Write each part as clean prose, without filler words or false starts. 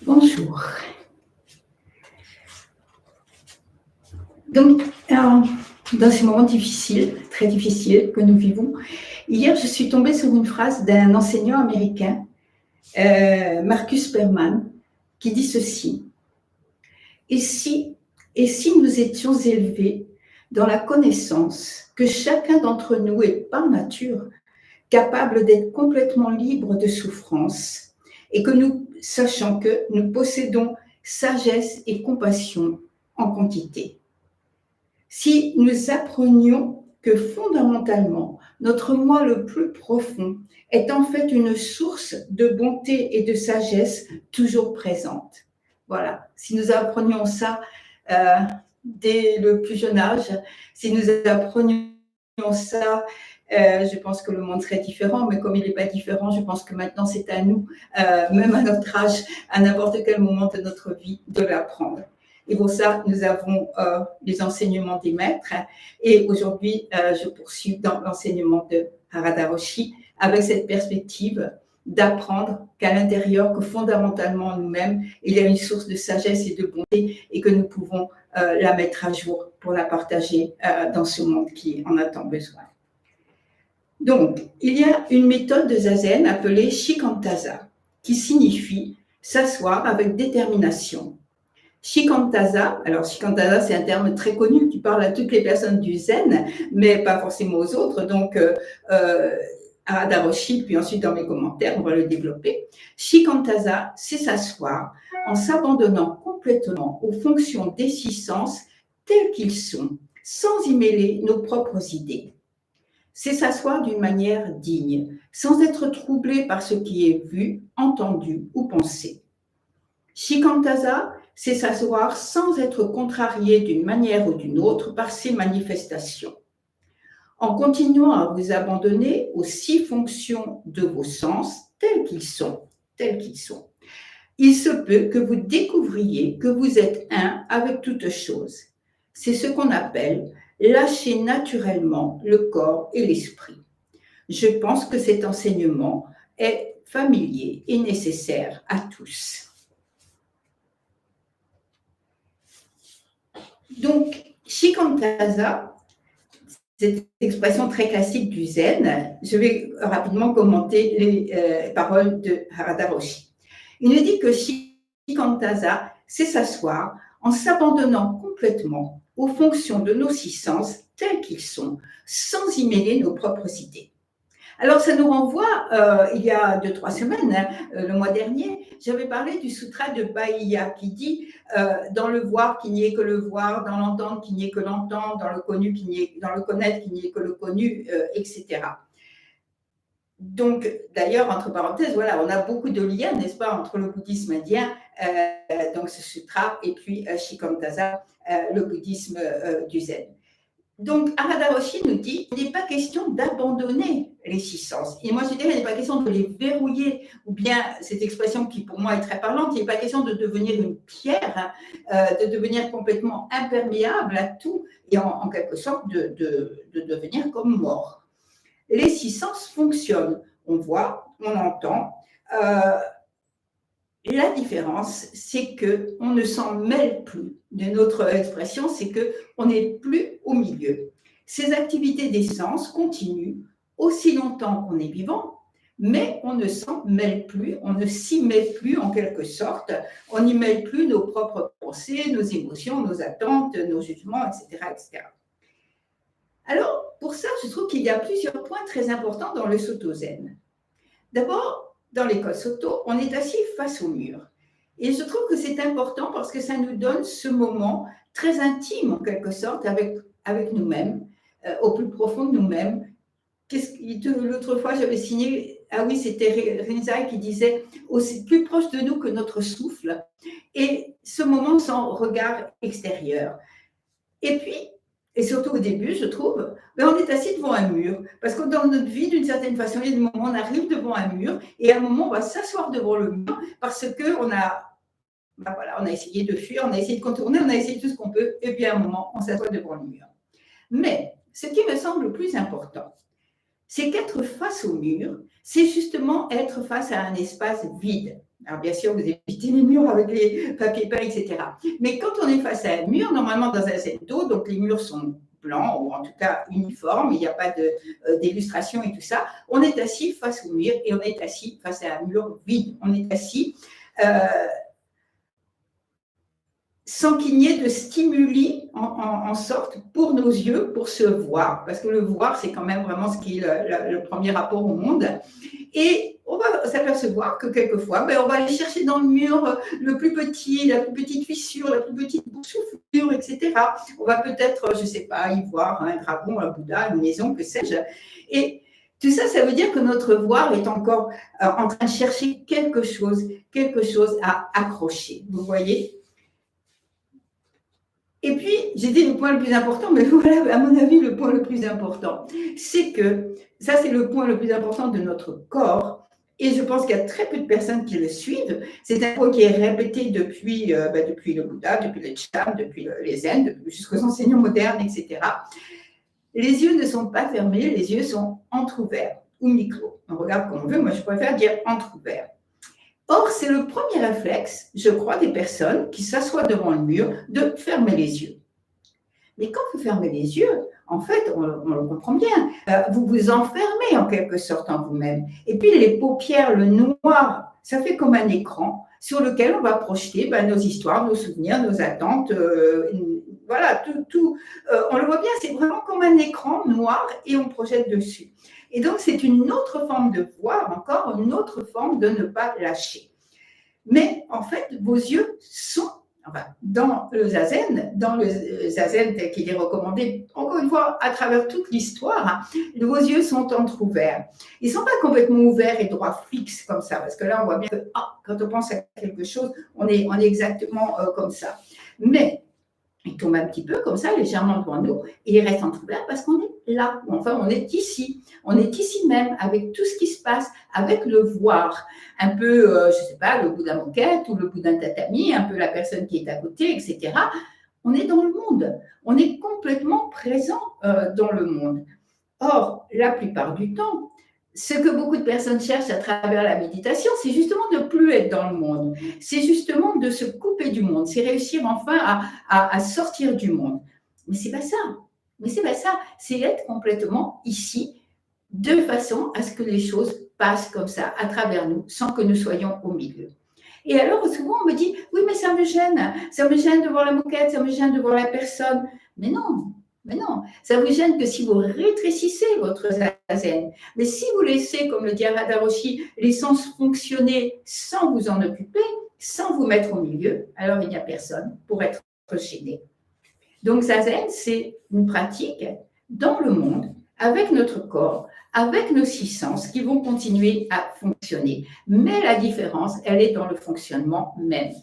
Bonjour. Donc, dans ces moments difficiles, très difficiles que nous vivons, hier, je suis tombée sur une phrase d'un enseignant américain, Marcus Perman, qui dit ceci: et si nous étions élevés dans la connaissance que chacun d'entre nous est par nature capable d'être complètement libre de souffrance, et que nous sachons que nous possédons sagesse et compassion en quantité. Si nous apprenions que fondamentalement, notre moi le plus profond est en fait une source de bonté et de sagesse toujours présente. Voilà, si nous apprenions ça dès le plus jeune âge, si nous apprenions ça, je pense que le monde serait différent, mais comme il n'est pas différent, je pense que maintenant c'est à nous, même à notre âge, à n'importe quel moment de notre vie, de l'apprendre. Et pour ça, nous avons les enseignements des maîtres. Et aujourd'hui, je poursuis dans l'enseignement de Harada Roshi avec cette perspective d'apprendre qu'à l'intérieur, que fondamentalement nous-mêmes, il y a une source de sagesse et de bonté et que nous pouvons la mettre à jour pour la partager dans ce monde qui en a tant besoin. Donc, il y a une méthode de Zazen appelée Shikantaza, qui signifie s'asseoir avec détermination. Shikantaza, alors Shikantaza, c'est un terme très connu qui parle à toutes les personnes du Zen, mais pas forcément aux autres. Donc, à Adaroshi, puis ensuite dans mes commentaires, on va le développer. Shikantaza, c'est s'asseoir en s'abandonnant complètement aux fonctions des six sens tels qu'ils sont, sans y mêler nos propres idées. C'est s'asseoir d'une manière digne, sans être troublé par ce qui est vu, entendu ou pensé. Shikantaza, c'est s'asseoir sans être contrarié d'une manière ou d'une autre par ces manifestations. En continuant à vous abandonner aux six fonctions de vos sens tels qu'ils sont, il se peut que vous découvriez que vous êtes un avec toute chose. C'est ce qu'on appelle lâcher naturellement le corps et l'esprit. Je pense que cet enseignement est familier et nécessaire à tous. Donc, Shikantaza, cette expression très classique du Zen, je vais rapidement commenter les paroles de Harada Roshi. Il nous dit que Shikantaza, c'est s'asseoir en s'abandonnant complètement aux fonctions de nos six sens tels qu'ils sont, sans y mêler nos propres idées. Alors, ça nous renvoie, il y a 2-3 semaines, le mois dernier, j'avais parlé du sutra de Bahiya qui dit dans le voir qu'il n'y ait que le voir, dans l'entendre qu'il n'y ait que l'entendre, dans le connu dans le connaître qu'il n'y ait que le connu, etc. Donc, d'ailleurs, entre parenthèses, voilà, on a beaucoup de liens, n'est-ce pas, entre le bouddhisme indien, donc ce sutra, et puis Shikantaza, le bouddhisme du Zen. Donc, Harada Roshi nous dit qu'il n'est pas question d'abandonner les six sens. Et moi, je dirais qu'il n'est pas question de les verrouiller, ou bien cette expression qui, pour moi, est très parlante, il n'est pas question de devenir une pierre, de devenir complètement imperméable à tout, et en quelque sorte de devenir comme mort. Les six sens fonctionnent. On voit, on entend. La différence, c'est qu'on ne s'en mêle plus. D'une autre expression, c'est qu'on n'est plus au milieu. Ces activités des sens continuent aussi longtemps qu'on est vivant, mais on ne s'en mêle plus, on ne s'y mêle plus en quelque sorte, on n'y mêle plus nos propres pensées, nos émotions, nos attentes, nos jugements, etc., etc. Alors, pour ça, je trouve qu'il y a plusieurs points très importants dans le Soto Zen. D'abord, dans l'école Soto, on est assis face au mur. Et je trouve que c'est important parce que ça nous donne ce moment très intime, en quelque sorte, avec nous-mêmes, au plus profond de nous-mêmes. L'autre fois, j'avais signé, ah oui, c'était Rinzai qui disait aussi plus proche de nous que notre souffle, et ce moment sans regard extérieur. Et puis, et surtout au début, je trouve, on est assis devant un mur. Parce que dans notre vie, d'une certaine façon, il y a des moments où on arrive devant un mur et à un moment, on va s'asseoir devant le mur parce qu'on on a essayé de fuir, on a essayé de contourner, on a essayé tout ce qu'on peut et puis à un moment, on s'assoit devant le mur. Mais ce qui me semble le plus important, c'est qu'être face au mur, c'est justement être face à un espace vide. Alors bien sûr, vous évitez les murs avec les papiers peints, etc. Mais quand on est face à un mur, normalement dans un zendo, donc les murs sont blancs ou en tout cas uniformes, il n'y a pas d'illustration et tout ça, on est assis face au mur et on est assis face à un mur vide. On est assis sans qu'il n'y ait de stimuli en sorte pour nos yeux, pour se voir. Parce que le voir, c'est quand même vraiment ce qui est le premier rapport au monde. Et on va s'apercevoir que quelquefois, on va aller chercher dans le mur le plus petit, la plus petite fissure, la plus petite boursouflure, etc. On va peut-être, je ne sais pas, y voir un dragon, un Bouddha, une maison, que sais-je. Et tout ça, ça veut dire que notre voir est encore en train de chercher quelque chose à accrocher. Vous voyez ? Et puis, j'ai dit le point le plus important, mais voilà, à mon avis, le point le plus important, c'est que, ça c'est le point le plus important de notre corps, et je pense qu'il y a très peu de personnes qui le suivent. C'est un point qui est répété depuis le Bouddha, depuis les Cham, depuis les Zen, jusqu'aux enseignants modernes, etc. Les yeux ne sont pas fermés, les yeux sont entrouverts, ou mi-clos. On regarde comme on veut, moi je préfère dire entrouverts. Or, c'est le premier réflexe, je crois, des personnes qui s'assoient devant le mur, de fermer les yeux. Mais quand vous fermez les yeux, en fait, on le comprend bien, vous vous enfermez en quelque sorte en vous-même. Et puis les paupières, le noir, ça fait comme un écran sur lequel on va projeter nos histoires, nos souvenirs, nos attentes, voilà, tout. On le voit bien, c'est vraiment comme un écran noir et on projette dessus. Et donc, c'est une autre forme de voir, encore une autre forme de ne pas lâcher. Mais en fait, vos yeux sont, dans le zazen tel qu'il est recommandé, encore une fois, à travers toute l'histoire, vos yeux sont entrouverts. Ils ne sont pas complètement ouverts et droits fixes comme ça, parce que là, on voit bien que quand on pense à quelque chose, on est exactement comme ça. Mais il tombe un petit peu comme ça, légèrement devant nous, et il reste entrouvert parce qu'on est là, enfin on est ici même, avec tout ce qui se passe, avec le voir, un peu, je ne sais pas, le bout d'un moquette ou le bout d'un tatami, un peu la personne qui est à côté, etc. On est dans le monde, on est complètement présent dans le monde. Or, la plupart du temps, ce que beaucoup de personnes cherchent à travers la méditation, c'est justement de ne plus être dans le monde. C'est justement de se couper du monde. C'est réussir enfin à sortir du monde. Mais ce n'est pas ça. C'est être complètement ici, de façon à ce que les choses passent comme ça, à travers nous, sans que nous soyons au milieu. Et alors, souvent, on me dit, oui, mais ça me gêne de voir la moquette, ça me gêne de voir la personne. Mais non, ça vous gêne que si vous rétrécissez votre zazen. Mais si vous laissez, comme le dit Arada Roshi, les sens fonctionner sans vous en occuper, sans vous mettre au milieu, alors il n'y a personne pour être gêné. Donc, zazen, c'est une pratique dans le monde, avec notre corps, avec nos 6 sens qui vont continuer à fonctionner. Mais la différence, elle est dans le fonctionnement même.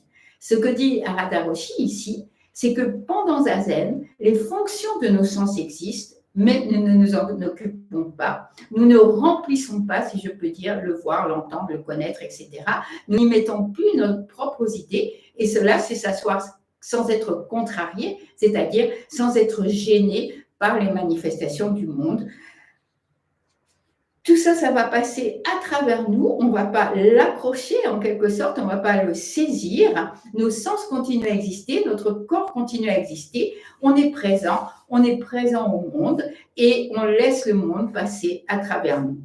Ce que dit Arada Roshi ici, c'est que pendant zazen, les fonctions de nos sens existent, mais nous ne nous en occupons pas. Nous ne remplissons pas, si je peux dire, le voir, l'entendre, le connaître, etc. Nous n'y mettons plus nos propres idées, et cela, c'est s'asseoir sans être contrarié, c'est-à-dire sans être gêné par les manifestations du monde. Tout ça, ça va passer à travers nous, on ne va pas l'accrocher en quelque sorte, on ne va pas le saisir, nos sens continuent à exister, notre corps continue à exister, on est présent au monde et on laisse le monde passer à travers nous.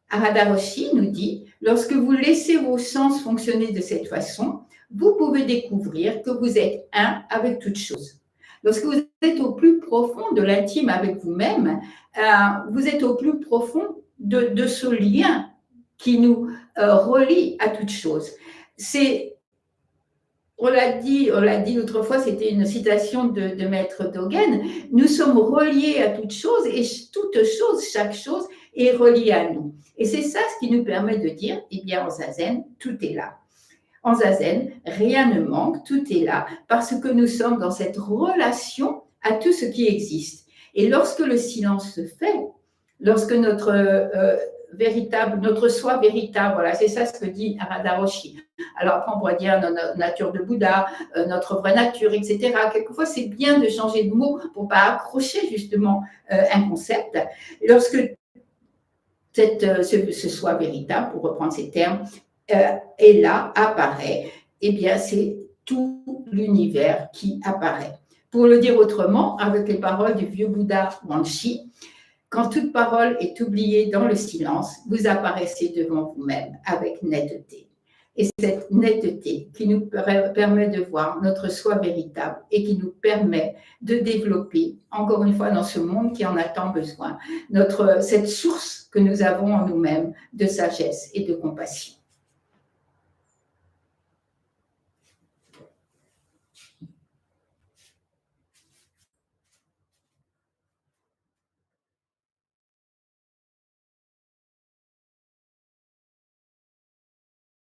Arada Roshi nous dit, lorsque vous laissez vos sens fonctionner de cette façon, vous pouvez découvrir que vous êtes un avec toute chose. Lorsque vous êtes au plus profond de l'intime avec vous-même, vous êtes au plus profond de ce lien qui nous relie à toute chose. On l'a dit l'autre fois, c'était une citation de Maître Dogen, nous sommes reliés à toute chose et toute chose, chaque chose est reliée à nous. Et c'est ça ce qui nous permet de dire, eh bien en zazen, tout est là. En zazen, rien ne manque, tout est là, parce que nous sommes dans cette relation à tout ce qui existe. Et lorsque le silence se fait, lorsque notre soi véritable, voilà, c'est ça ce que dit Arada Roshi. Alors après, on pourrait dire notre nature de Bouddha, notre vraie nature, etc. Quelquefois, c'est bien de changer de mot pour ne pas accrocher justement un concept. Lorsque ce soi véritable, pour reprendre ces termes, et là apparaît, eh bien, c'est tout l'univers qui apparaît. Pour le dire autrement, avec les paroles du vieux Bouddha Wanshi, quand toute parole est oubliée dans le silence, vous apparaissez devant vous-même avec netteté. Et cette netteté qui nous permet de voir notre soi véritable et qui nous permet de développer, encore une fois dans ce monde qui en a tant besoin, cette source que nous avons en nous-mêmes de sagesse et de compassion.